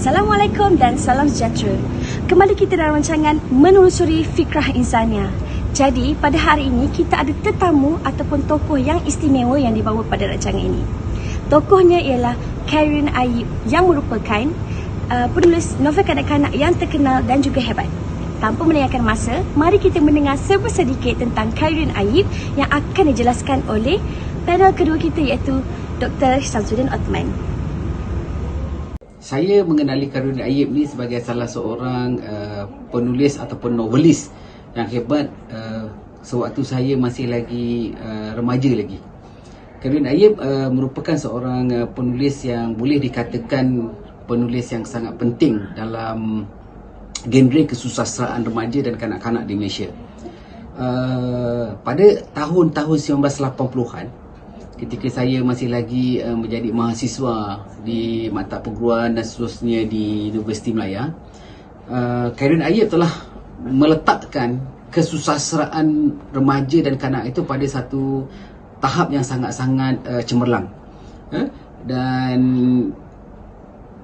Assalamualaikum dan salam sejahtera. Kembali kita dalam rancangan Menelusuri Fikrah Insania. Jadi, pada hari ini kita ada tetamu ataupun tokoh yang istimewa yang dibawa pada rancangan ini. Tokohnya ialah Khairudin Ayub yang merupakan penulis novel kanak-kanak yang terkenal dan juga hebat. Tanpa melengahkan masa, mari kita mendengar sedikit tentang Khairudin Ayub yang akan dijelaskan oleh panel kedua kita iaitu Dr. Syamsuddin Othman. Saya mengenali Khairudin Ayub ni sebagai salah seorang penulis ataupun novelis yang hebat sewaktu saya masih lagi remaja lagi. Khairudin Ayub merupakan seorang penulis yang boleh dikatakan penulis yang sangat penting dalam genre kesusastraan remaja dan kanak-kanak di Malaysia. Pada tahun-tahun 1980-an, ketika saya masih lagi menjadi mahasiswa di mata perguruan dan seterusnya di Universiti Melaya, Khairudin Ayub telah meletakkan kesusastraan remaja dan kanak itu pada satu tahap yang sangat-sangat cemerlang. Dan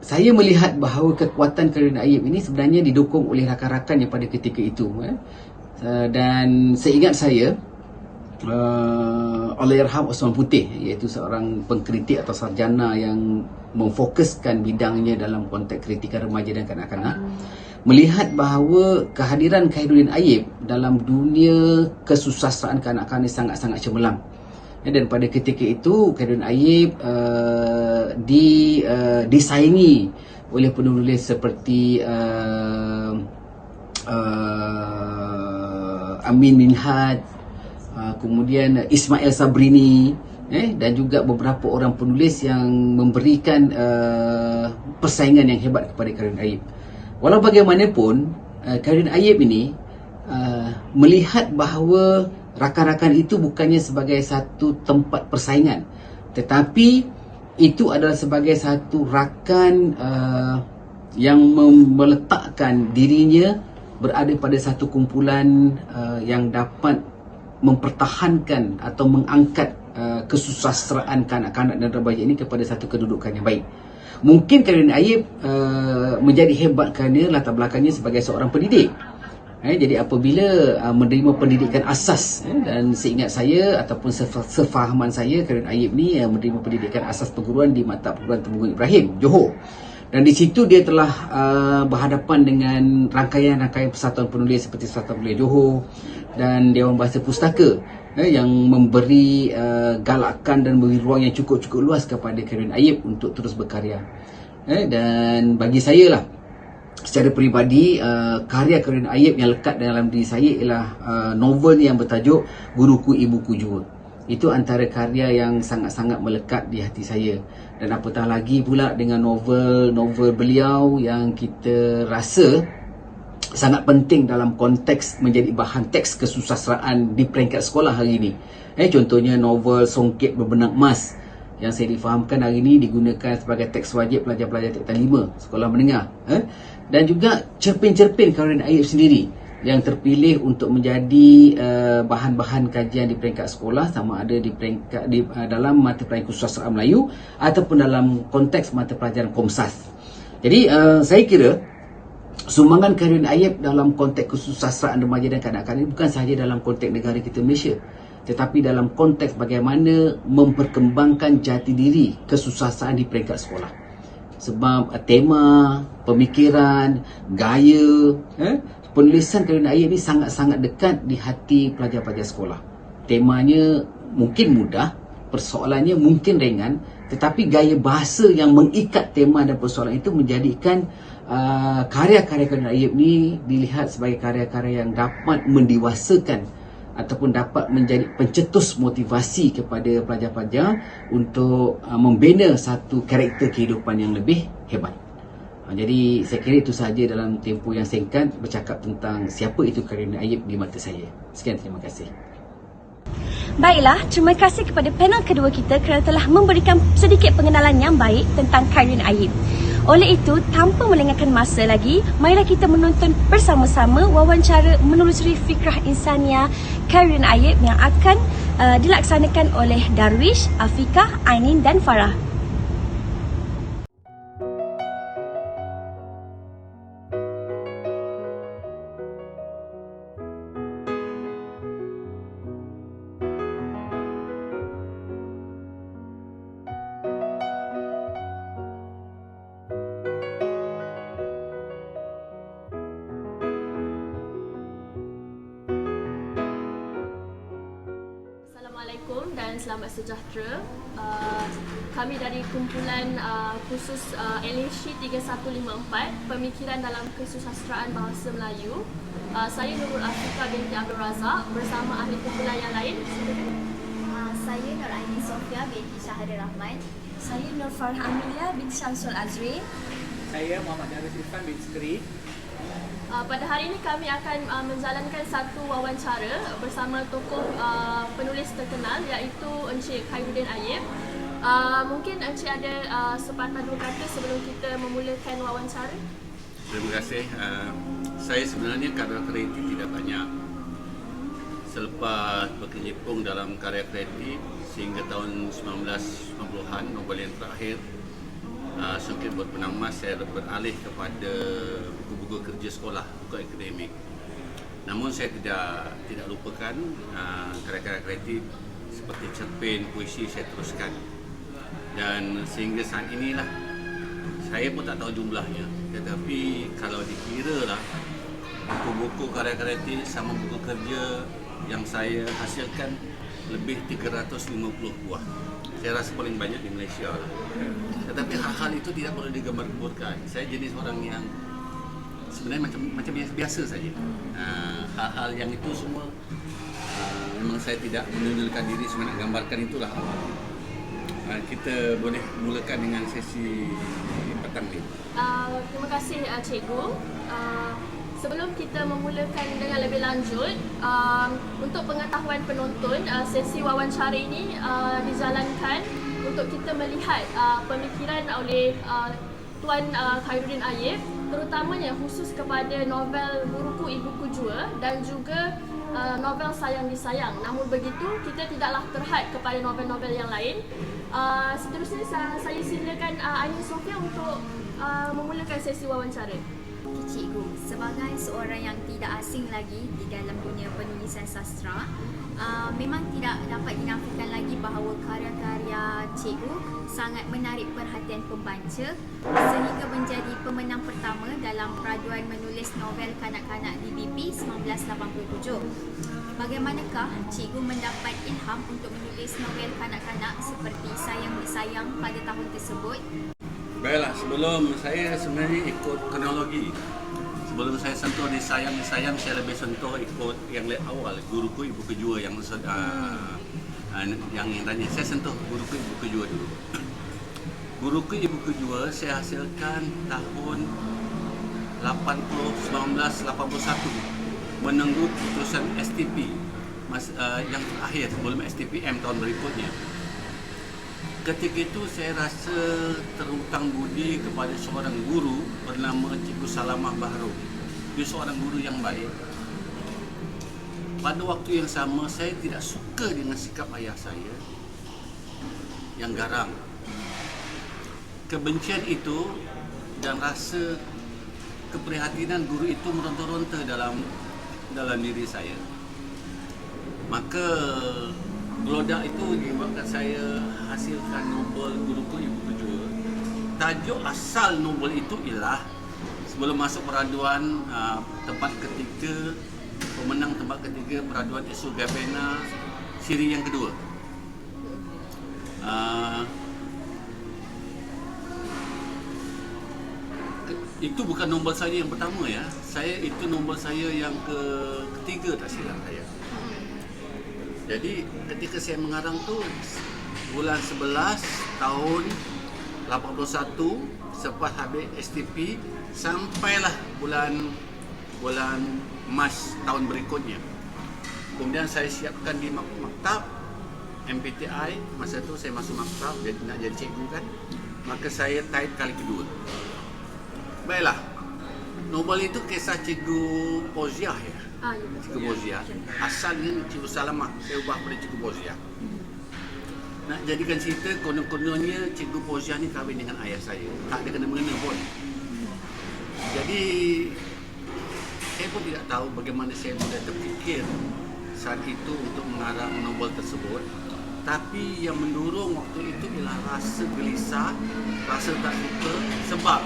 saya melihat bahawa kekuatan Khairudin Ayub ini sebenarnya didukung oleh rakan-rakannya pada ketika itu. Dan seingat saya, Allahyarham Osman Putih, iaitu seorang pengkritik atau sarjana yang memfokuskan bidangnya dalam konteks kritikan remaja dan kanak-kanak, melihat bahawa kehadiran Khairudin Ayub dalam dunia kesusastraan kanak-kanak sangat-sangat cemerlang. Dan pada ketika itu Khairudin Ayub disaingi oleh penulis seperti Amin Minhad, kemudian Ismail Sabrini, dan juga beberapa orang penulis yang memberikan persaingan yang hebat kepada Khairudin Ayub. Walau bagaimanapun, Khairudin Ayub ini melihat bahawa rakan-rakan itu bukannya sebagai satu tempat persaingan, tetapi itu adalah sebagai satu rakan yang meletakkan dirinya berada pada satu kumpulan yang dapat mempertahankan atau mengangkat kesusastraan kanak-kanak dan remaja ini kepada satu kedudukan yang baik. Mungkin Khairudin Ayub menjadi hebat kerana latar belakangnya sebagai seorang pendidik. Jadi apabila menerima pendidikan asas, dan seingat saya ataupun sefahaman saya, Khairudin Ayub ni menerima pendidikan asas perguruan di mata perguruan Temenggung Ibrahim, Johor. Dan di situ dia telah berhadapan dengan rangkaian-rangkaian persatuan penulis seperti Persatuan Penulis Johor dan Dewan Bahasa Pustaka yang memberi galakan dan memberi ruang yang cukup luas kepada Khairudin Ayub untuk terus berkarya. Dan bagi saya lah, secara peribadi, karya Khairudin Ayub yang lekat dalam diri saya ialah novel yang bertajuk Guruku Ibuku Jua. Itu antara karya yang sangat-sangat melekat di hati saya. Dan apatah lagi pula dengan novel beliau yang kita rasa sangat penting dalam konteks menjadi bahan teks kesusastraan di peringkat sekolah hari ini. Contohnya novel Songket Berbenang Emas yang saya difahamkan hari ini digunakan sebagai teks wajib pelajar-pelajar tingkatan 5 sekolah menengah. Dan juga cerpen-cerpen Khairudin Ayub sendiri yang terpilih untuk menjadi bahan-bahan kajian di peringkat sekolah, sama ada di peringkat dalam mata pelajaran kesusastraan Melayu ataupun dalam konteks mata pelajaran Komsas. Jadi saya kira sumbangan Khairudin Ayub dalam konteks kesusastraan remaja dan kanak-kanak ini bukan sahaja dalam konteks negara kita Malaysia, tetapi dalam konteks bagaimana memperkembangkan jati diri kesusastraan di peringkat sekolah. Sebab tema, pemikiran, gaya, penulisan Khairudin Ayub ini sangat-sangat dekat di hati pelajar-pelajar sekolah. Temanya mungkin mudah, persoalannya mungkin ringan, tetapi gaya bahasa yang mengikat tema dan persoalan itu menjadikan karya-karya Khairudin Ayub ini dilihat sebagai karya-karya yang dapat mendewasakan ataupun dapat menjadi pencetus motivasi kepada pelajar-pelajar untuk membina satu karakter kehidupan yang lebih hebat. Jadi saya kira itu sahaja dalam tempoh yang singkat bercakap tentang siapa itu Khairudin Ayub di mata saya. Sekian, terima kasih. Baiklah, terima kasih kepada panel kedua kita kerana telah memberikan sedikit pengenalan yang baik tentang Khairudin Ayub. Oleh itu, tanpa melengahkan masa lagi, marilah kita menonton bersama-sama wawancara Menelusuri Fikrah Insania Khairudin Ayub yang akan dilaksanakan oleh Darwish, Afiqah, Ainin dan Farah. dan selamat sejahtera. Kami dari kumpulan khusus LHC 3154, Pemikiran dalam Kesusasteraan Bahasa Melayu. Saya Nurul Afrika binti Abdul Razak bersama ahli kumpulan yang lain. Saya Nur Aini Sofia binti Syahada Rahman. Saya Nur Farah Amelia binti Syamsul Azri. Saya Muhammad Darus Irfan bin Skri. Pada hari ini kami akan menjalankan satu wawancara bersama tokoh penulis terkenal iaitu Encik Khairuddin Ayib. Mungkin Encik ada sepatah dua kata sebelum kita memulakan wawancara. Terima kasih. Saya sebenarnya karya kreatif tidak banyak. Selepas berkecimpung dalam karya kreatif sehingga tahun 1990-an, novel yang terakhir Songket Berbenang Emas, saya beralih kepada buku-buku kerja sekolah, buku akademik. Namun saya tidak lupakan karya-karya kreatif seperti cerpen, puisi saya teruskan. Dan sehingga saat inilah saya pun tak tahu jumlahnya, tetapi kalau dikira lah buku-buku karya kreatif sama buku kerja yang saya hasilkan lebih 350 buah. Saya rasa paling banyak di Malaysia lah. Tetapi hal-hal itu tidak perlu digambar-gemburkan. Saya jenis orang yang sebenarnya macam biasa saja. Hal-hal yang itu semua memang saya tidak menunjukkan diri, sebenarnya gambarkan itulah. Kita boleh mulakan dengan sesi petang ni. Terima kasih Cikgu. Sebelum kita memulakan dengan lebih lanjut, untuk pengetahuan penonton, sesi wawancara ini dijalankan untuk kita melihat pemikiran oleh Tuan Khairuddin Ayib, terutamanya khusus kepada novel Guruku Ibuku Jua dan juga novel Sayang Disayang. Namun begitu, kita tidaklah terhad kepada novel-novel yang lain. Seterusnya saya silakan Aini Sofia untuk memulakan sesi wawancara. Cikgu, sebagai seorang yang tidak asing lagi di dalam dunia penulisan sastra, memang tidak dapat dinafikan lagi bahawa karya-karya cikgu sangat menarik perhatian pembaca sehingga menjadi pemenang pertama dalam peraduan menulis novel kanak-kanak di BP 1987. Bagaimanakah cikgu mendapat ilham untuk menulis novel kanak-kanak seperti Sayang Disayang pada tahun tersebut? Baiklah, sebelum saya sebenarnya ikut kronologi. Sebelum saya sentuh di Sayang Disayang, saya lebih sentuh ikut yang awal, Guruku Ibuku Jua yang tanya. Saya sentuh Guruku Ibuku Jua dulu. Guruku Ibuku Jua saya hasilkan tahun 1981 menunggu keputusan STP yang terakhir sebelum STPM tahun berikutnya. Ketika itu saya rasa terhutang budi kepada seorang guru bernama Cikgu Salamah Bahru. Dia seorang guru yang baik. Pada waktu yang sama, saya tidak suka dengan sikap ayah saya yang garang. Kebencian itu dan rasa keprihatinan guru itu meronta-ronta dalam diri saya. Maka gelodak itu menyebabkan saya hasilkan novel Guruku Ibuku Jua. Tajuk asal novel itu ialah sebelum masuk peraduan tempat ketiga, pemenang tempat ketiga peraduan isu Gavena siri yang kedua. Itu bukan novel saya yang pertama ya. Itu novel saya yang ketiga tak silap saya. Jadi ketika saya mengarang tu bulan 11 tahun 81 selepas habis STP sampailah bulan Mac tahun berikutnya. Kemudian saya siapkan di maktab MPTI. Masa tu saya masuk maktab nak jadi cikgu kan. Maka saya type kali kedua. Baiklah. Novel itu kisah Cikgu Poziah ya. Cikgu Poziah. Asalnya Cikgu Salamah, saya ubah pada Cikgu Poziah. Nak jadikan cerita, konon-kononnya Cikgu Poziah ni kahwin dengan ayah saya. Tak ada kena-mengena pun. Jadi, saya pun tidak tahu bagaimana saya boleh terfikir saat itu untuk mengarang novel tersebut. Tapi yang mendorong waktu itu ialah rasa gelisah, rasa tak suka sebab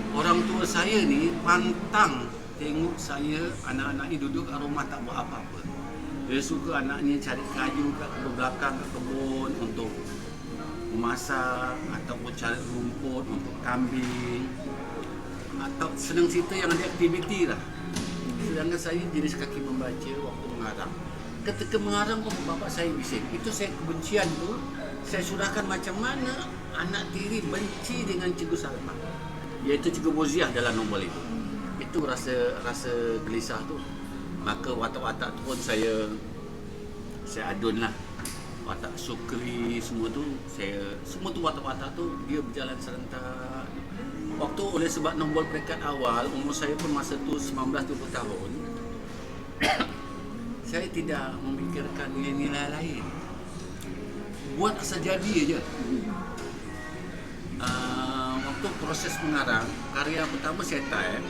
orang tua saya ni pantang tengok saya, anak-anak ni duduk kat rumah tak buat apa-apa. Dia suka anaknya cari kayu kat belakang kat kebun untuk memasak ataupun cari rumput untuk kambing, atau senang cerita yang ada aktiviti lah. Sedangkan saya jenis kaki membaca waktu mengarang. Ketika mengarang pun bapak saya bising. Itu saya kebencian tu, saya surahkan macam mana anak tiri benci dengan Cikgu Salma, iaitu Cikgu Boziah dalam novel itu. Itu rasa gelisah tu. Maka watak-watak tu pun saya adun lah. Watak Sukri semua tu, semua tu watak-watak tu dia berjalan serentak. Waktu oleh sebab nombor peringkat awal, umur saya pun masa tu 19-20 tahun. Saya tidak memikirkan nilai-nilai lain. Buat asal jadi aja. Waktu proses mengarang, karya pertama saya type.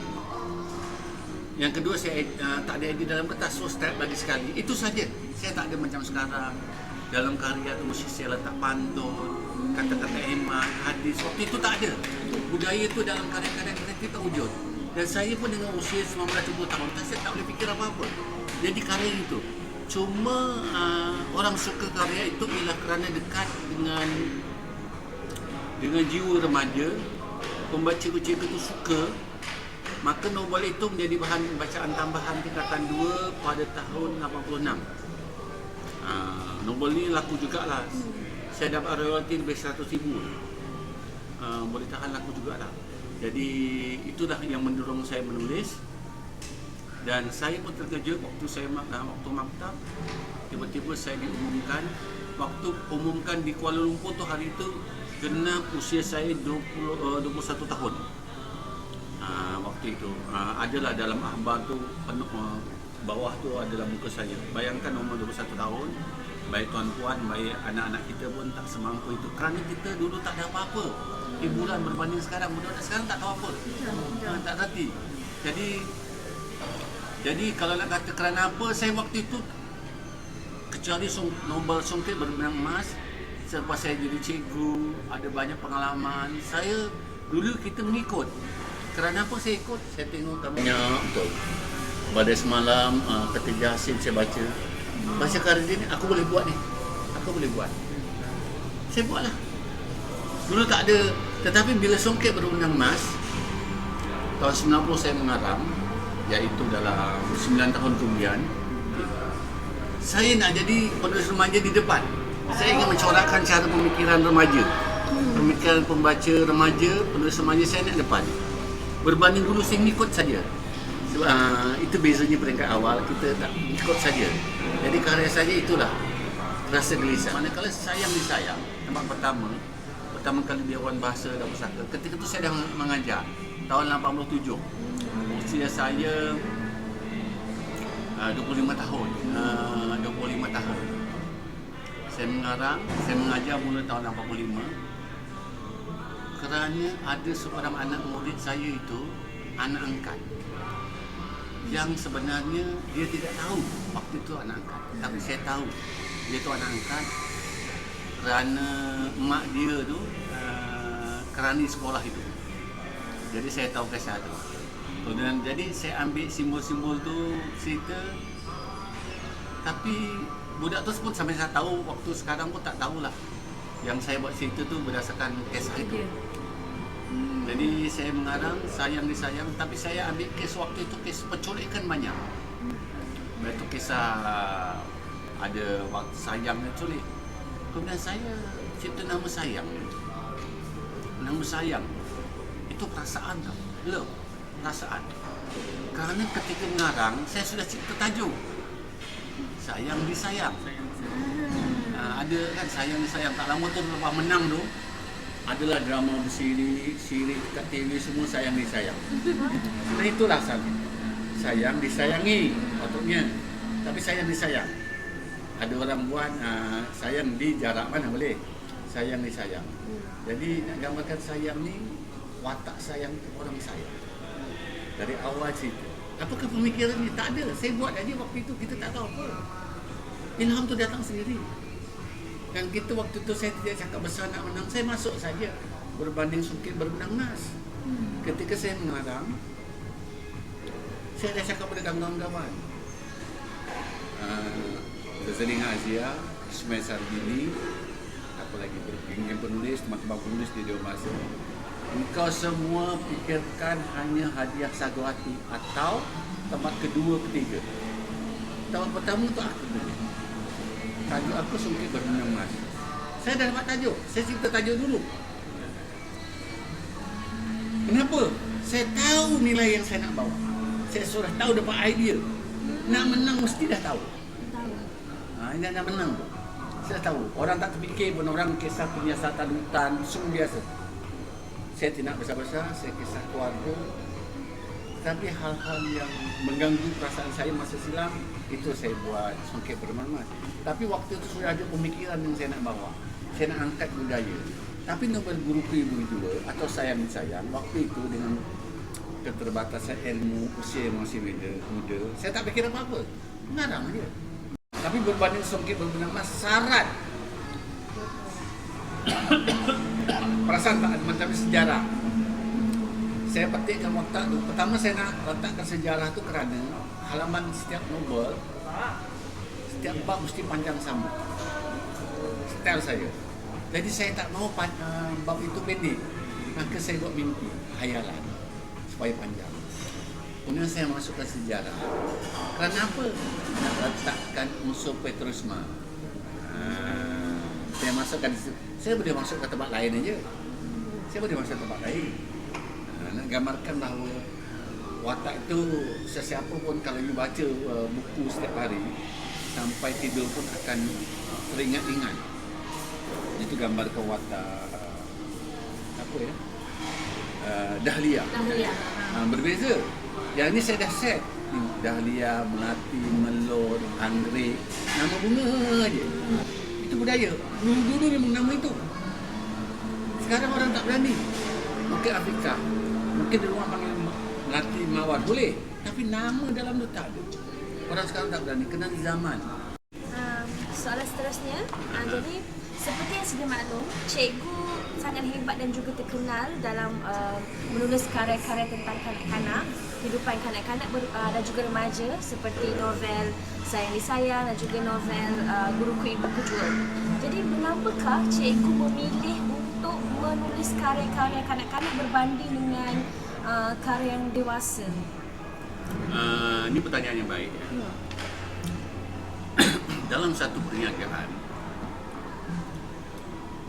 Yang kedua saya tak ada edit dalam kertas, so type lagi sekali. Itu saja. Saya tak ada macam sekarang. Dalam karya tu mesti saya letak pantun, kata-kata hemat, hadis. Waktu itu tak ada. Budaya itu dalam karya-karya kita wujud. Dan saya pun dengan usia 19-20 tahun, saya tak boleh fikir apa-apa. Jadi karya itu. Cuma orang suka karya itu ialah kerana dekat dengan jiwa remaja. Pembaca-pembaca itu suka. Maka novel itu menjadi bahan bacaan tambahan tingkatan 2 pada tahun 86. Novel ni laku jugalah. Saya dapat royalti lebih 100,000. Boleh tahan laku jugalah. Jadi itulah yang mendorong saya menulis. Dan saya pun terkejut waktu saya waktu maktab, tiba-tiba saya diumumkan. Waktu umumkan di Kuala Lumpur tu, hari itu genap usia saya 21 tahun. Waktu itu adalah dalam akhbar tu penuh, bawah tu adalah muka saya. Bayangkan umur 21 tahun, baik tuan-puan, baik anak-anak kita pun tak semampu itu. Kerana kita dulu tak ada apa-apa. Hiburan berbanding sekarang, budak-budak sekarang tak tahu apa. Tak reti. Jadi kalau nak kata kerana apa, saya waktu itu kecuali novel Songket Berbenang Emas, selepas saya jadi cikgu, ada banyak pengalaman. Saya dulu kita mengikut. Kerana apa saya ikut? Saya tengok kamarnya betul. Pada semalam ketiga hasil saya baca. Baca karya ni aku boleh buat ni. Aku boleh buat. Saya buatlah. Dulu tak ada, tetapi bila Songket Berbenang Emas tahun 90 saya mengarang, iaitu dalam 9 tahun kemudian, saya nak jadi penulis remaja di depan. Saya ingin mencorakkan cara pemikiran remaja. Pemikiran pembaca remaja, penulis remaja saya nak depan. Berbanding dulu saya mengikut saja. Itu bezanya peringkat awal, kita tak ikut saja. Jadi karya saya itulah rasa gelisah. Manakala Sayang Disayang, tempat pertama kali Biawan Bahasa dan Pusaka. Ketika itu saya dah mengajar tahun 87. Usia saya 25 tahun. 25 tahun. Saya mengarang, saya mengajar mula tahun 85. Kerana ada seorang anak murid saya itu, anak angkat, yang sebenarnya dia tidak tahu waktu itu anak angkat. Tapi saya tahu dia itu anak angkat kerana mak dia tu kerani sekolah itu. Jadi saya tahu kisah tu. Dan jadi saya ambil simbol-simbol tu, cerita. Tapi budak tu pun sampai saya tahu, waktu sekarang pun tak tahulah. Yang saya buat cerita tu berdasarkan kisah itu. Jadi saya mengarang Sayang Disayang, tapi saya ambil kes waktu itu, kes penculikan banyak. Itu kisah ada waktu Sayang dia culik. Kemudian saya cipta nama Sayang. Nama Sayang itu perasaan tau. Love, perasaan. Kerana ketika mengarang saya sudah cipta tajuk Sayang Disayang. Ada kan Sayang Disayang, tak lama tu lepas menang tu adalah drama bersiri dekat TV semua Sayang Disayang. Nah itulah sayang disayangi patutnya, tapi sayang disayang. Ada orang buat sayang di jarak mana boleh, sayang disayang. Jadi nak gambarkan sayang ni, watak sayang tu orang sayang dari awal cerita. Apakah pemikiran ni? Tak ada. Saya buat aja waktu itu, kita tak tahu apa. Ilham tu datang sendiri. Dan kita waktu tu saya tidak cakap besar nak menang, saya masuk saja. Berbanding Songket Berbenang Emas. Ketika saya mengarang, saya dah cakap pada kawan-kawan, Berselinga Azia, Ismail Sarbini, apa lagi geng penulis, teman-teman penulis di Dewan Bahasa. Engkau semua fikirkan hanya hadiah sagu hati atau tempat kedua, ketiga. Tempat pertama tu aku dulu. Tajuk aku Songket Berbenang Emas. Saya dah dapat tajuk, saya cerita tajuk dulu. Kenapa? Saya tahu nilai yang saya nak bawa. Saya sudah tahu dapat idea. Nak menang mesti dah tahu. Ini nak menang tu. Saya tahu. Orang tak terfikir pun, orang kisah penyiasatan hutan, semua biasa. Saya tidak besar-besar, saya kisah keluarga. Tapi hal-hal yang mengganggu perasaan saya masa silam, itu saya buat Songket Berbenang Emas. Tapi waktu itu sudah ada pemikiran yang saya nak bawa. Saya nak angkat budaya. Tapi Nobel Guru Ibu juga atau sayang-sayang waktu itu dengan keterbatasan ilmu usia yang masih muda, saya tak fikir apa-apa. Mengarang aja. Tapi berbanding Songket Berbenang Emas, syarat perasaan tak macam sejarah. Saya petikkan watak tu. Pertama saya nak letakkan sejarah tu kerana halaman setiap novel, setiap bab mesti panjang sama. Style saya. Jadi saya tak mahu bab itu pendek. Maka saya buat mimpi, hayalan supaya panjang. Kemudian saya masukkan sejarah. Kerana apa? Nak letakkan unsur Petrusma. Saya masukkan di situ. Saya boleh masuk ke tempat lain aja. Saya boleh masuk ke tempat lain. Nak gambarkan bahawa watak itu sesiapa pun kalau you baca buku setiap hari sampai tidur pun akan teringat-ingat. Itu gambarkan watak apa ya? Dahlia. Berbeza. Yang ini saya dah set. Dahlia, melati, melon, anggrek, nama bunga aja. Itu budaya. Dulu-dulu memang nama itu. Sekarang orang tak berani. Mungkin Afrika. Mungkin di rumah panggil melati, mawar. Boleh. Tapi nama dalam tu tak ada. Orang sekarang tak berani. Kena zaman. Soalan seterusnya, jadi seperti yang sedia maklum, cikgu sangat hebat dan juga terkenal dalam menulis karya-karya tentang kanak-kanak, kehidupan kanak-kanak dan juga remaja seperti novel Sayang Disayang dan juga novel Guruku Ibuku Jua. Jadi mengapakah cikgu memilih untuk menulis karya-karya kanak-kanak berbanding dengan karya yang dewasa? Ini pertanyaan yang baik. Dalam satu perniagaan,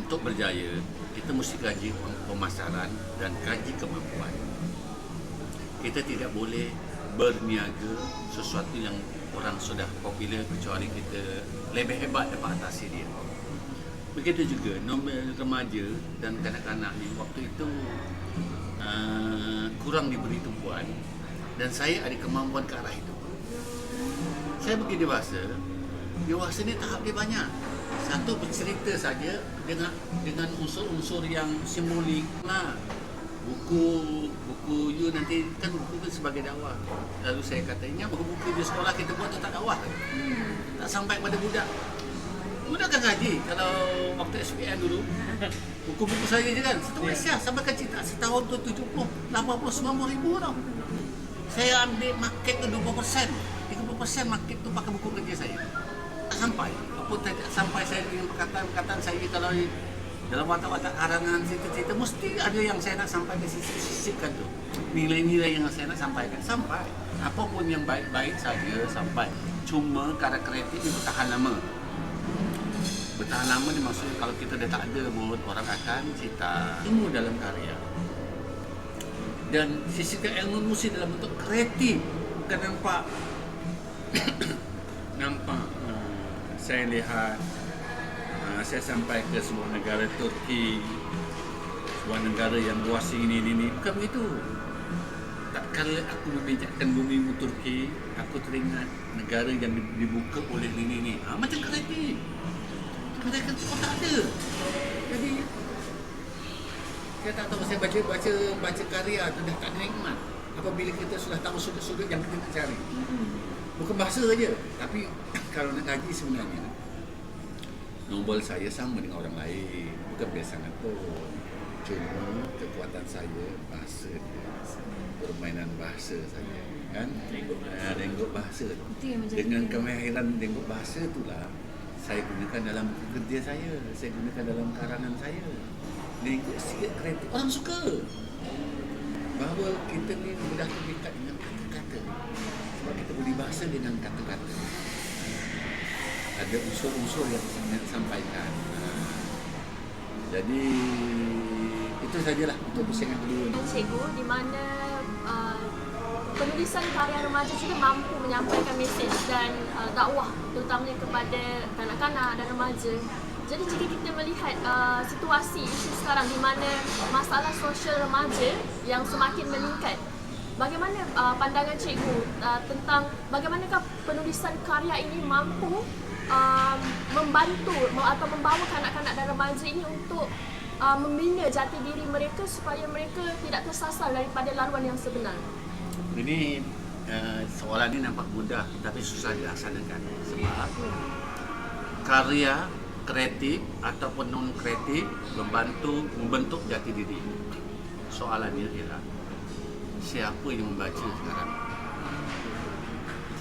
untuk berjaya, kita mesti kaji pemasaran dan kaji kemampuan. Kita tidak boleh berniaga sesuatu yang orang sudah popular kecuali kita lebih hebat dapat atasi dia. Begitu juga novel remaja dan kanak-kanak ni waktu itu kurang diberi tumpuan dan saya ada kemampuan ke arah itu. Saya pergi dewasa ni tahap dia banyak. Satu bercerita saja dengan unsur-unsur yang simbolik. Nah, buku you nanti kan buku kan sebagai dakwah. Lalu saya kata, ini buku-buku di sekolah kita buat tu tak dakwah. Tak sampai pada budak. Budak kan gaji. Kalau waktu SPM dulu, buku-buku saya je kan. Satu Malaysia sampai ke cita setahun tu 70, 80, 90 ribu tau. Saya ambil market tu 20%. 30% market tu pakai buku kerja saya. Tak sampai. Apa tak sampai saya dengan perkataan-perkataan saya kalau dalam watak-watak karangan cerita-cerita mesti ada yang saya nak sampaikan sisipkan tu. Nilai-nilai yang saya nak sampaikan sampai. Apapun yang baik-baik saja sampai. Cuma karya kreatif itu bertahan lama. Bertahan lama ni maksudnya kalau kita dah tak ada mood, orang akan cerita ilmu dalam karya. Dan sisipkan ilmu mesti dalam bentuk kreatif. Bukan nampak saya lihat saya sampai ke sebuah negara Turki, sebuah negara yang luas ini bukan begitu. Tak kala aku membijakkan bumi Turki, aku teringat negara yang dibuka oleh ini. Macam kreatif. Mereka tu tak ada. Jadi saya tak tahu, saya baca karya tu dah tak nikmat. Apabila kita sudah tahu sudut-sudut yang kita nak cari. Bukan bahasa saja, tapi kalau nak kaji sebenarnya novel saya sama dengan orang lain, bukan biasa tu. Cuma kekuatan saya bahasa dia, permainan bahasa saja, kan? Lengkok tengok bahasa. Itu yang menjadi Dengan kemahiran tengok bahasa itulah saya gunakan dalam kerja saya gunakan dalam karangan saya. Tengok sikit kreatif, orang suka. Bahawa kita ni mudah terpikat dengan kata-kata. Sebab kita boleh bahasa dengan kata-kata. Ada unsur-unsur yang saya sampaikan. Jadi itu sajalah untuk persaingan kedua. Cikgu di mana penulisan karya remaja juga mampu menyampaikan mesej dan dakwah terutamanya kepada kanak-kanak dan remaja. Jadi jika kita melihat situasi isu sekarang di mana masalah sosial remaja yang semakin meningkat, bagaimana pandangan cikgu tentang bagaimanakah penulisan karya ini mampu membantu atau membawa kanak-kanak dan remaja ini untuk membina jati diri mereka supaya mereka tidak tersasar daripada laluan yang sebenar? Ini soalan ini nampak mudah tapi susah dilaksanakan sebab karya kreatif ataupun non kreatif membentuk jati diri. Soalannya ialah siapa yang membaca sekarang?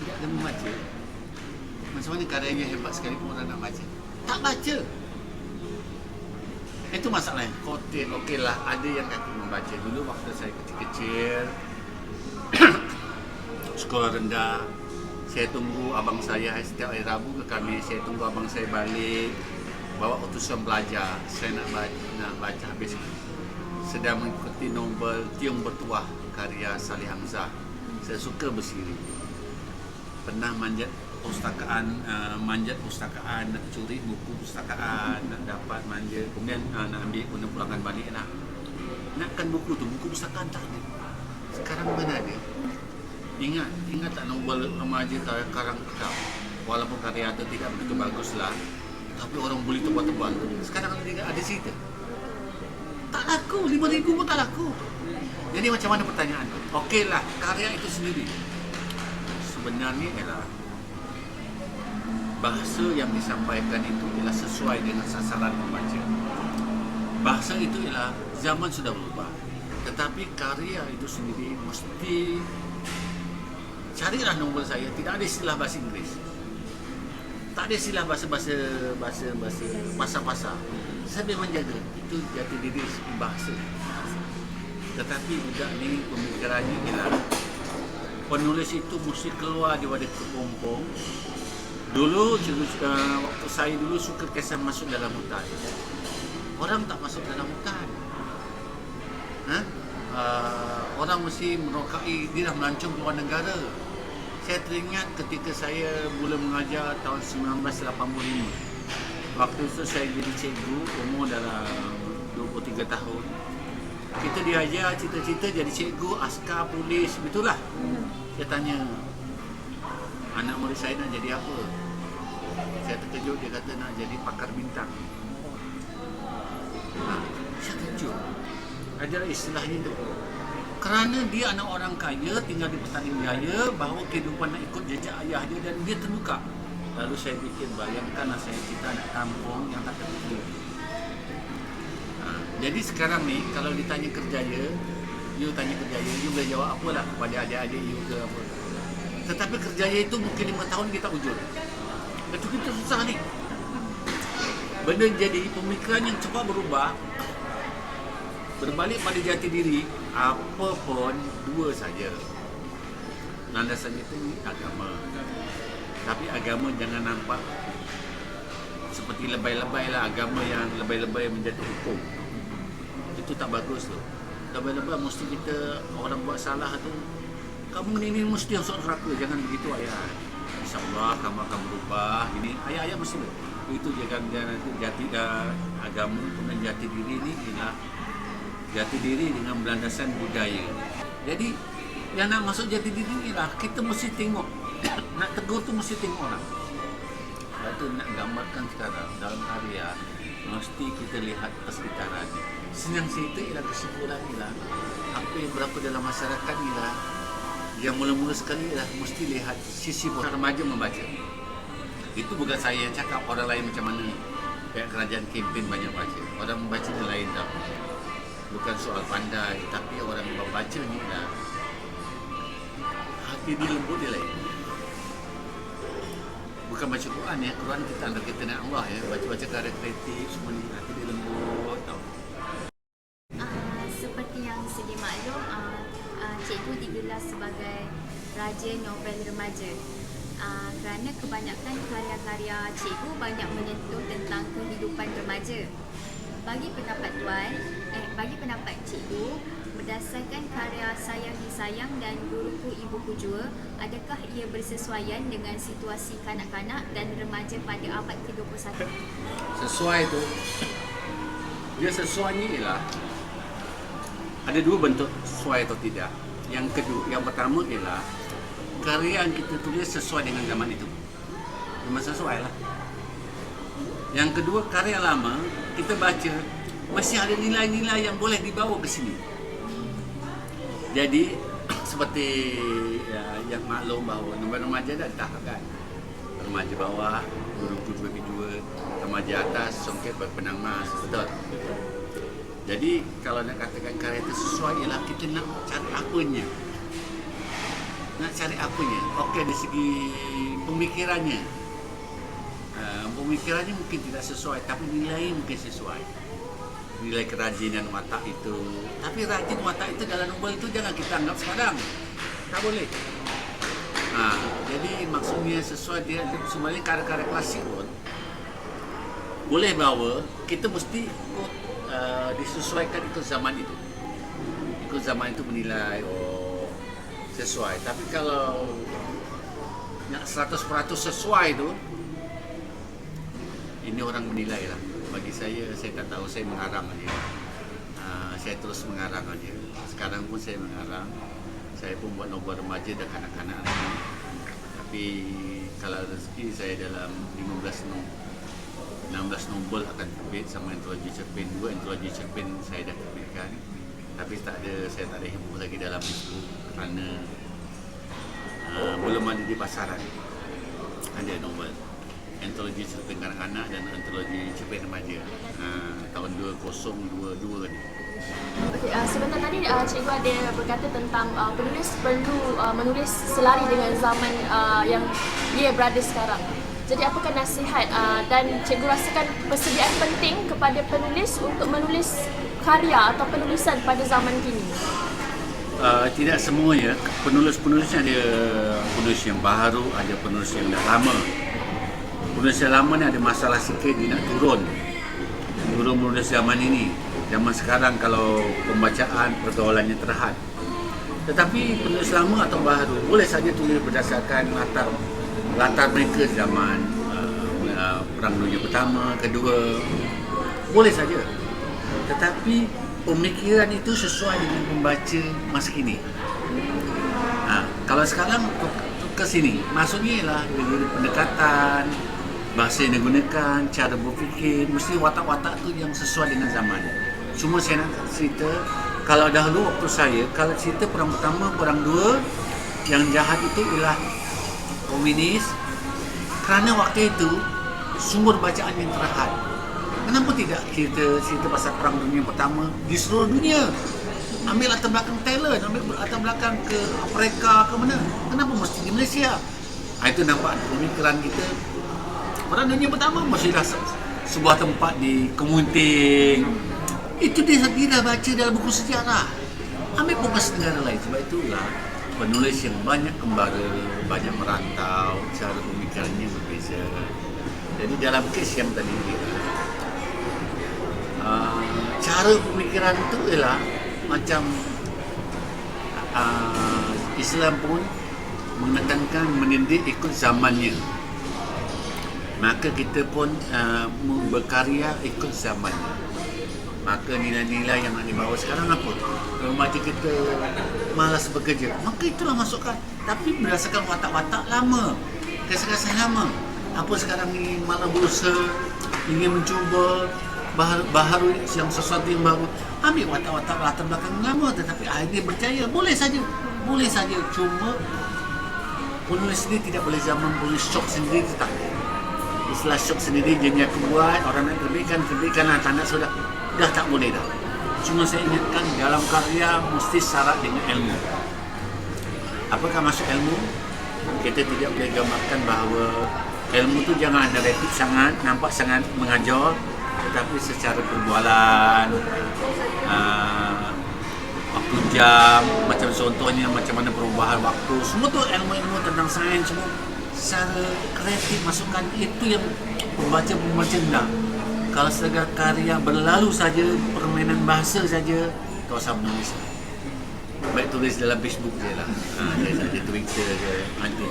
Tidak ada membaca. Macam mana karyanya hebat sekali pun orang nak baca? Tak baca. Itu masalahnya. Kotin, okeylah ada yang kata membaca. Dulu waktu saya kecil-kecil sekolah rendah, saya tunggu abang saya setiap hari Rabu ke Khamis, saya tunggu abang saya balik bawa utusan belajar. Saya nak baca habis. Sedang mengikuti novel Tiung Bertuah karya Salih Hamzah. Saya suka bersiri. Pernah manjat pustakaan, nak curi buku pustakaan, nak dapat manjat, kemudian nak ambil guna pulangan balik nakkan buku tu, buku pustakaan tak ada. Sekarang mana ada? Ingat tak novel remaja karang kitab, walaupun karya itu tidak begitu baguslah, tapi orang boleh tebal-tebal. Sekarang ada cerita tak laku, 5,000 pun tak laku. Jadi macam mana pertanyaan tu? Okeylah, karya itu sendiri sebenarnya ialah bahasa yang disampaikan itu ialah sesuai dengan sasaran pembaca. Bahasa itu ialah zaman sudah berubah, tetapi karya itu sendiri mesti carilah novel saya tidak ada istilah bahasa Inggeris, tak ada istilah bahasa. Saya memang jaga itu jati diri bahasa. Tetapi juga ni pemikirannya ialah penulis itu mesti keluar daripada kepompong. Dulu waktu saya dulu suka kesan masuk dalam hutan. Orang tak masuk dalam hutan. Orang mesti merokai, dia dah melancong keluar negara. Saya teringat ketika saya mula mengajar tahun 1985. Waktu itu saya jadi cikgu, umur dalam 23 tahun. Kita diajar cita-cita jadi cikgu, askar, polis, betullah. Saya tanya, anak murid saya nak jadi apa? Saya terkejut, dia kata nak jadi pakar bintang. Saya terkejut. Adalah istilahnya itu. Kerana dia anak orang kaya, tinggal di Petaling Jaya, bahawa kehidupan nak ikut jejak ayah dia dan dia terluka. Lalu saya fikir, bayangkanlah saya kita anak kampung yang tak terluka. Jadi sekarang ni, kalau ditanya kerjaya, you tanya kerjaya, you boleh jawab apalah kepada adik-adik you ke apa. Tetapi kerjaya itu mungkin 5 tahun kita wujud. Itu kita susah ni. Benda jadi pemikiran yang cepat berubah, berbalik pada jati diri, apa pun dua saja. Landasan itu agama. Tapi agama jangan nampak seperti lebay-lebay lah, agama yang lebay-lebay menjadi hukum. Itu tak bagus tu. Lebay-lebay mesti kita orang buat salah tu, kamu ini mesti masuk neraka, jangan begitu ayah. InsyaAllah kamu akan berubah. Ini ayat-ayat mesti itu jangan nanti jati agama kemudian jati diri ni ialah jati diri dengan berlandasan budaya. Jadi yang nak masuk jati diri ni lah kita mesti tengok. Nak tegur tu mesti tengok orang. Sebab tu nak gambarkan sekarang dalam karya mesti kita lihat persekitaran. Senang cerita ialah kesimpulan ialah apa yang berlaku dalam masyarakat ialah yang mula-mula sekali ialah mesti lihat sisi remaja membaca. Itu bukan saya yang cakap, orang lain macam mana. Pihak kerajaan kempen banyak baca. Orang membaca ni lain tau. Bukan soal pandai, tapi orang membaca ni lah hati dia lembut dia lain. bukan baca Quran ya. Quran kita anggap kita nak Allah ya. Baca-baca karya kreatif semua ni hati dia lembut tau. Seperti yang sedia maklum, cikgu digelar sebagai Raja Novel Remaja. Kerana kebanyakan karya-karya cikgu banyak menyentuh tentang kehidupan remaja. Bagi pendapat cikgu, berdasarkan karya Sayang Disayang dan Guruku Ibuku Jua, adakah ia bersesuaian dengan situasi kanak-kanak dan remaja pada abad ke-21? Sesuai tu, dia sesuai ni ialah ada dua bentuk sesuai atau tidak. Yang pertama ialah karya yang kita tulis sesuai dengan zaman itu. Memang sesuai lah. Yang kedua, karya lama kita baca masih ada nilai-nilai yang boleh dibawa ke sini. Jadi seperti yang maklum bahawa novel remaja dah ditahapkan. Remaja bawah, Guruku Bagi Jua, remaja atas, Songket Berpenang Mas. Betul. Jadi kalau nak katakan karya itu sesuai ialah kita nak cari apanya. Nak cari apanya. Okey, dari segi pemikirannya. Pemikirannya mungkin tidak sesuai, tapi nilai mungkin sesuai. Nilai kerajinan watak itu. Tapi rajin watak itu dalam novel itu jangan kita anggap sekarang. Tak boleh. Jadi maksudnya sesuai dia sebenarnya karya-karya klasik pun boleh bawa, kita mesti disesuaikan ikut zaman itu. Ikut zaman itu menilai sesuai. Tapi kalau nak 100% sesuai tu, ini orang menilai lah. Bagi saya tak tahu, saya mengarang aja. Saya terus mengarang aja. Sekarang pun saya mengarang. Saya pun buat novel remaja dan kanak-kanak. Tapi kalau rezeki saya dalam 16 novel akan terbit sama antologi cerpen. 2 antologi cerpen saya dah terbitkan. Tapi saya tak ada heboh lagi dalam Facebook kerana belum ada di pasaran. Ada novel antologi cerpen kanak-kanak dan antologi cerpen remaja tahun 2022 ni. Okay, sebentar tadi cikgu ada berkata tentang penulis perlu menulis selari dengan zaman yang dia berada sekarang. Jadi apakah nasihat dan cikgu rasakan persediaan penting kepada penulis untuk menulis karya atau penulisan pada zaman kini? Tidak semuanya. Penulis-penulisnya ada penulis yang baru, ada penulis yang dah lama. Penulis yang lama ni ada masalah sikit, dia nak turun menulis zaman ini. Zaman sekarang kalau pembacaan pergaulannya terhad. Tetapi penulis lama atau baru boleh saja tulis berdasarkan latar mereka zaman Perang Dunia Pertama, Kedua. Boleh saja. Tetapi pemikiran itu sesuai dengan pembaca masa kini. Kalau sekarang ke sini, maksudnya ialah pendekatan, bahasa yang digunakan, cara berfikir, mesti watak-watak tu yang sesuai dengan zaman. Cuma saya nak cerita, kalau dahulu waktu saya, kalau cerita Perang Pertama, Perang Dua, yang jahat itu ialah komunis. Kerana waktu itu sumber bacaan yang terhad. Kenapa tidak cerita pasal Perang Dunia Pertama di seluruh dunia? Ambil latar belakang Thailand, ambil latar belakang ke Afrika, ke mana? Kenapa mesti di Malaysia? Itu nampak pemikiran kita. Perang Dunia Pertama mestilah sebuah tempat di Kemunting. Itu dia dah baca dalam buku sejarah. Ambil fokus negara lain. Sebab itulah penulis yang banyak kembara, banyak merantau, cara pemikirannya berbeza. Jadi dalam kes yang tadi cara pemikiran itu ialah macam Islam pun menekankan mendidik ikut zamannya. Maka kita pun berkarya ikut zamannya. Maka nilai-nilai yang nak dibawa sekarang apa? Remaja kita malas bekerja. Maka itulah masukkan. Tapi berdasarkan watak-watak lama. Kisah-kisah lama. Apa sekarang ni malah berusaha ingin mencuba baharu yang sesuatu yang baru. Ambil watak-watak latar belakang lama, tetapi idea berjaya. Boleh saja. Boleh saja. Cuma penulis sendiri tidak boleh zaman penulis syok sendiri tak. Istilah syok sendiri jenis aku buat, orang nak terbitkanlah, tak nak sudah. Dah tak boleh dah. Cuma saya ingatkan dalam karya mesti syarat dengan ilmu. Apakah masuk ilmu? Kita tidak boleh gambarkan bahawa ilmu tu jangan underrated sangat, nampak sangat mengajar, tetapi secara perbualan, waktu jam, macam contohnya macam mana perubahan waktu, semua tu ilmu-ilmu tentang sains semua secara kreatif masukkan. Itu yang pembaca nak. Kalau sekadar karya berlalu saja, permainan bahasa saja, kau sama menulis. Baik tulis dalam Facebook je lah, dia Twitter je, nanti.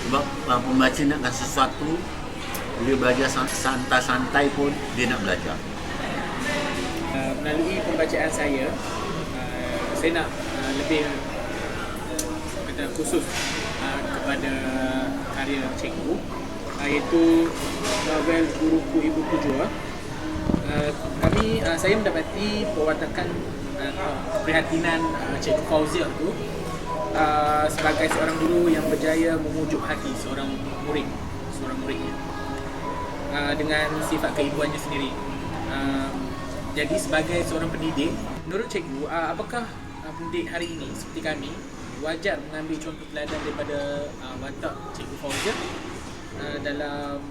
Sebab pembaca nakkan sesuatu, dia belajar santai-santai pun dia nak belajar. Melalui pembacaan saya nak lebih kata khusus kepada karya cikgu, iaitu novel Guruku Ibuku Jua. Saya mendapati perwatakan keprihatinan Cikgu Fauzia tu sebagai seorang guru yang berjaya memujuk hati seorang muridnya dengan sifat keibuannya sendiri. Jadi sebagai seorang pendidik, menurut cikgu, apakah pendidik hari ini seperti kami wajar mengambil contoh teladan daripada watak Cikgu Fauzia dalam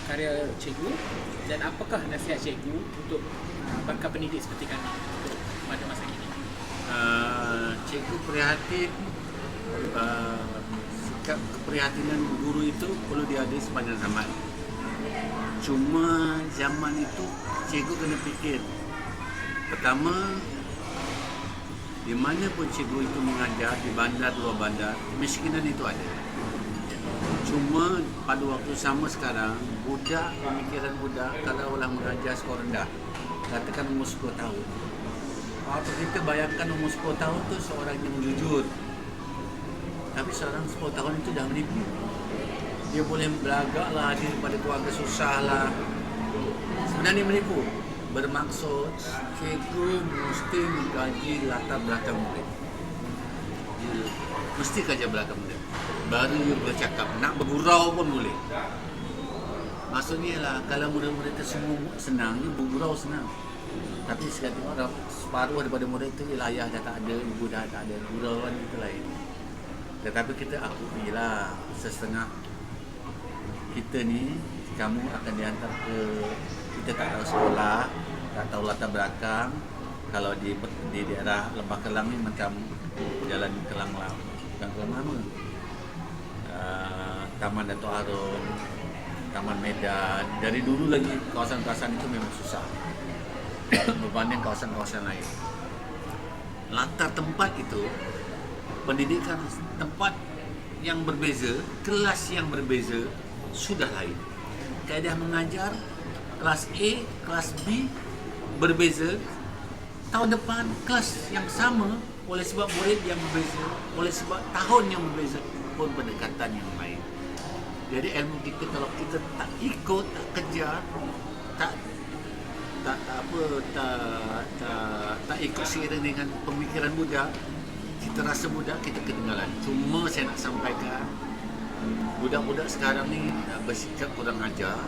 karya cikgu, dan apakah nasihat cikgu untuk bakal pendidik seperti kami pada masa ini? Cikgu prihatin, sikap keprihatinan guru itu perlu diada sepanjang zaman. Cuma zaman itu cikgu kena fikir, pertama, di mana pun cikgu itu mengajar, di bandar, luar bandar, kemiskinan itu ada. Cuma pada waktu sama sekarang, pemikiran budak kalau orang mengajar sekolah rendah, katakan umur 10 tahun. Kalau kita bayangkan umur 10 tahun tu seorang yang jujur, tapi seorang 10 tahun itu dah menipu. Dia boleh beragak lah, dia daripada keluarga susah lah. Sebenarnya menipu. Bermaksud cikgu mesti mengkaji latar belakang murid. Dia mesti kaji belakang murid, baru dia bercakap. Nak bergurau pun boleh. Maksudnya lah, kalau murid-murid itu semua senang, dia bergurau senang. Tapi sekali orang separuh daripada murid itu ialah ayah dah tak ada, ibu dah tak ada, gurauan itu lain. Tetapi kita akui lah, setengah kita ni, kamu akan dihantar ke, kita tak tahu sekolah, tak tahu latar belakang. Kalau di daerah Lembah Kelang ni macam Jalan Kelang Lama, bukan Kelang Lama, Taman Dato' Harun, Taman Medan. Dari dulu lagi kawasan-kawasan itu memang susah berbanding kawasan-kawasan lain. Latar tempat itu, pendidikan tempat yang berbeza, kelas yang berbeza, sudah lain. Kaedah mengajar kelas A, kelas B berbeza. Tahun depan kelas yang sama, oleh sebab murid yang berbeza, oleh sebab tahun yang berbeza pun pendekatan yang lain. Jadi ilmu kita kalau kita tak ikut, tak kejar, tak ikut seiring dengan pemikiran budak, kita rasa budak, kita ketinggalan. Cuma saya nak sampaikan, budak-budak sekarang ni bersikap kurang ajar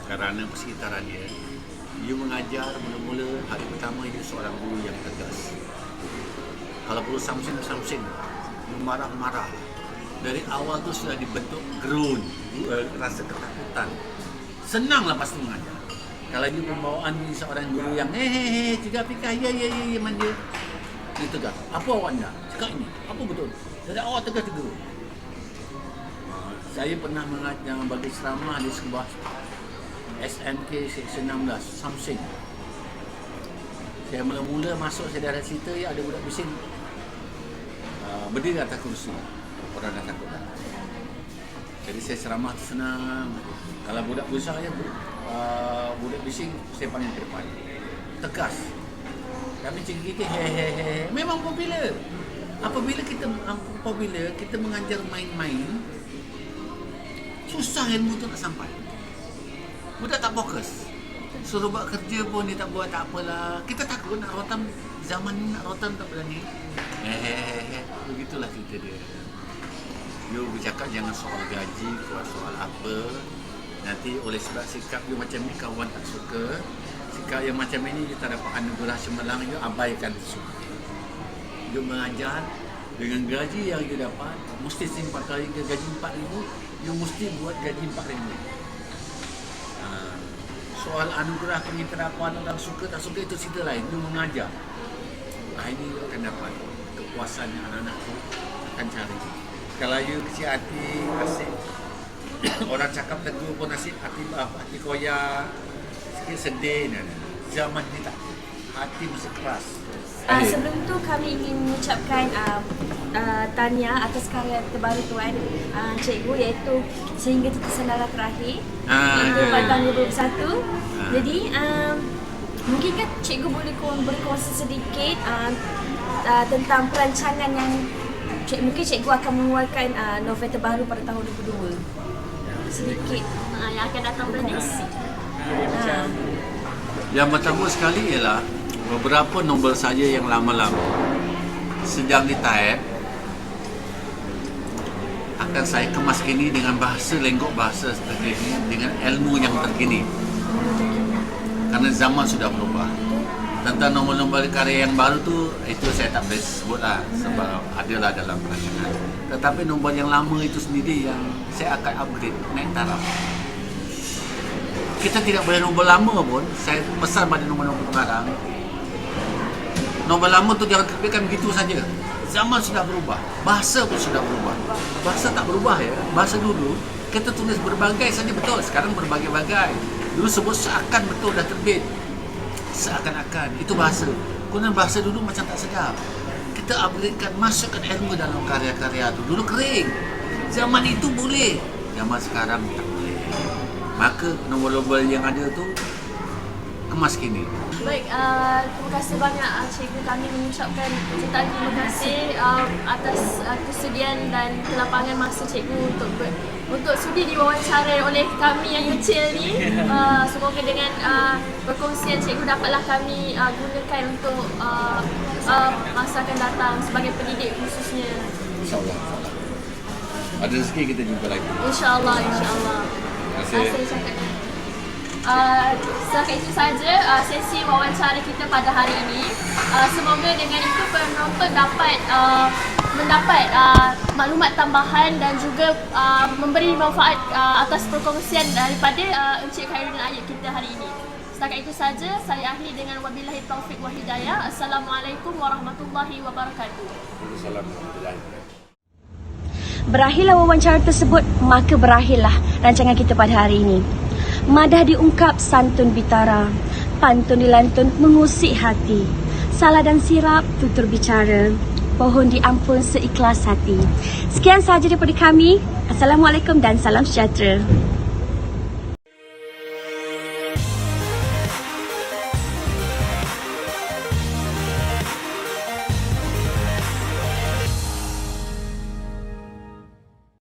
kerana persekitaran dia. Dia mengajar mula-mula hari pertama dia seorang guru yang tegas. Kalau perlu samsing, marah-marah. Dari awal tu sudah dibentuk groan, rasa ketakutan. Senanglah pasti mengajar. Kalau dia pembawaan ni seorang guru yang juga fikah, ya manja. Dia tegas. Apa awak nak? Cakap ini. Apa betul? Dari awal tegas guru. Saya pernah mengajar bagi ceramah di sebuah SMK Seksyen 16, Samsing. Saya mula-mula masuk, saya dah cerita, ya ada budak bising berdiri atas kursi. Orang dah takut dah. Jadi saya ceramah tu senang. Kalau budak besar ya, budak bising, saya panggil ke depan. Tegas. Tapi cikgu kita memang popular. Apabila kita mengajar main-main, susah ilmu tu nak sampai. Budak tak fokus. Suruh buat kerja pun dia tak buat, tak apalah. Kita takut nak rotan, zaman ni nak rotan tak berani. Begitulah cerita dia. Dia bercakap jangan soal gaji, soal apa. Nanti oleh sebab sikap dia macam ni, kawan tak suka. Sikap yang macam ini dia tak dapat anugerah cemerlang, dia abaikan semua. Dia mengajar Dengan gaji yang you dapat, mesti simpan kali ke gaji 4,000, you mesti buat gaji 4,000. Soal anugerah penginterapaan, orang suka tak suka itu cerita lain. You mengajar. Ini you akan dapat kepuasan yang anak-anak tu akan cari. Kalau you kecil hati, asyik orang cakap tegur pun asyik hati koyak, sikit sedih. Zaman ni tak. Hati mesti keras. Sebelum tu kami ingin mengucapkan tahniah atas karya terbaru Tuan Cikgu, iaitu Sehingga Titik Sendara Terakhir itu pada tahun 2021. Jadi mungkin kan Cikgu boleh berkongsi sedikit tentang perancangan yang mungkin Cikgu akan mengeluarkan novel terbaru pada tahun 2022. Sedikit yang akan datang prediksi. Yang pertama sekali ialah beberapa novel saja yang lama-lama sedang ditaip akan saya kemas kini dengan bahasa lenggok bahasa terkini, dengan ilmu yang terkini, karena zaman sudah berubah. Tentang novel-novel karya yang baru tu, itu saya tak boleh sebutlah sebab adalah dalam perancangan. Tetapi novel yang lama itu sendiri yang saya akan upgrade, naik taraf. Kita tidak boleh novel lama pun, saya pesan pada novel-novel pengarang, novel lama tu jangan terbitkan begitu saja. Zaman sudah berubah, bahasa pun sudah berubah. Bahasa tak berubah ya. Bahasa dulu kita tulis berbagai saja betul, sekarang berbagai-bagai. Dulu sebut seakan betul dah terbit. Seakan-akan itu bahasa. Kemudian bahasa dulu macam tak sedap. Kita upgradekan, masukkan ilmu dalam karya-karya tu. Dulu kering. Zaman itu boleh. Zaman sekarang tak boleh. Maka novel-novel yang ada tu kemas kini. Baik, terima kasih banyak Cikgu. Kami mengucapkan jutaan terima kasih atas kesediaan dan kelapangan masa Cikgu untuk sudi diwawancarai oleh kami yang kecil ni. Semoga dengan perkongsian Cikgu dapatlah kami gunakan untuk masa akan datang sebagai pendidik khususnya. InsyaAllah. Ada rezeki kita jumpa lagi. InsyaAllah, insyaAllah. Terima kasih. Setakat itu saja sesi wawancara kita pada hari ini. Semoga dengan itu penonton dapat mendapat maklumat tambahan dan juga memberi manfaat atas perkongsian daripada Encik Khairuddin Ayub kita hari ini. Setakat itu saja, saya akhiri dengan wabillahi taufiq wa hidayah. Assalamualaikum warahmatullahi wabarakatuh. Berakhirlah wawancara tersebut, maka berakhirlah rancangan kita pada hari ini. Madah diungkap, santun bitara, pantun dilantun mengusik hati. Salah dan silap tutur bicara, pohon diampun seikhlas hati. Sekian sahaja daripada kami. Assalamualaikum dan salam sejahtera.